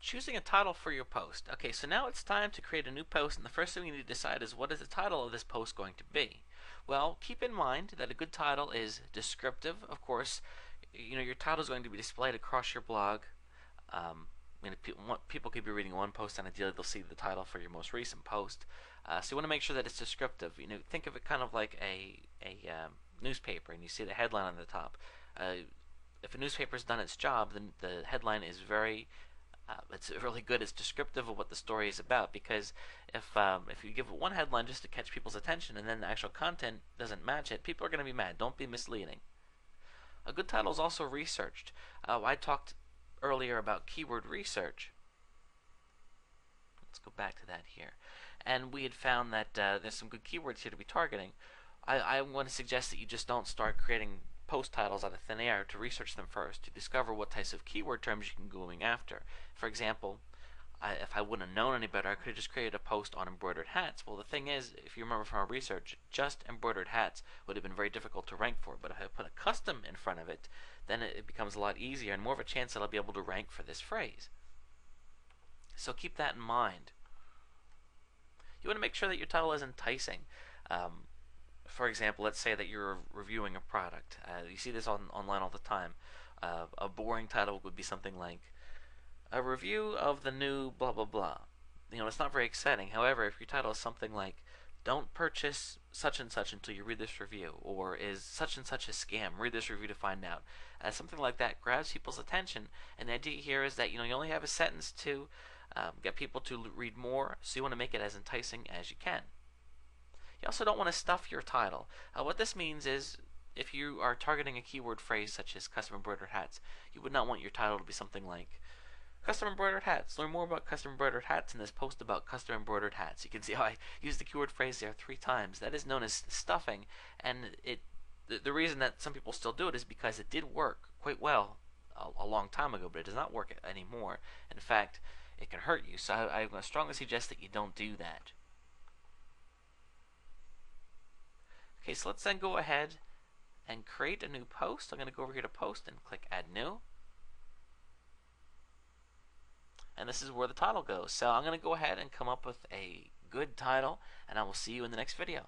Choosing a title for your post. Okay, so now it's time to create a new post, and the first thing we need to decide is what is the title of this post going to be. Well, keep in mind that a good title is descriptive. Of course, your title is going to be displayed across your blog. People could be reading one post, and ideally they'll see the title for your most recent post. So you want to make sure that it's descriptive. Think of it kind of like a newspaper, and you see the headline on the top. If a newspaper's done its job, then the headline is it's really good. It's descriptive of what the story is about, because if you give one headline just to catch people's attention and then the actual content doesn't match it, people are going to be mad. Don't be misleading. A good title is also researched. I talked earlier about keyword research. Let's go back to that here. And we had found that there's some good keywords here to be targeting. I want to suggest that you just don't start creating post titles out of thin air. To research them first, to discover what types of keyword terms you can go going after. For example, if I wouldn't have known any better, I could have just created a post on embroidered hats. Well, the thing is, if you remember from our research, just embroidered hats would have been very difficult to rank for. But if I put a custom in front of it, then it becomes a lot easier and more of a chance that I'll be able to rank for this phrase. So keep that in mind. You want to make sure that your title is enticing. For example, let's say that you're reviewing a product. You see this online all the time. A boring title would be something like a review of the new blah blah blah. It's not very exciting. However, if your title is something like don't purchase such and such until you read this review, or is such and such a scam, read this review to find out. Something like that grabs people's attention, and the idea here is that you only have a sentence to get people to read more, so you want to make it as enticing as you can. You also don't want to stuff your title. What this means is, if you are targeting a keyword phrase such as custom embroidered hats, you would not want your title to be something like custom embroidered hats. Learn more about custom embroidered hats in this post about custom embroidered hats. You can see how I used the keyword phrase there 3 times. That is known as stuffing, and the reason that some people still do it is because it did work quite well a long time ago, but it does not work anymore. In fact, it can hurt you. So I'm going to strongly suggest that you don't do that. Okay, so let's then go ahead and create a new post. I'm going to go over here to post and click add new. And this is where the title goes. So I'm going to go ahead and come up with a good title, and I will see you in the next video.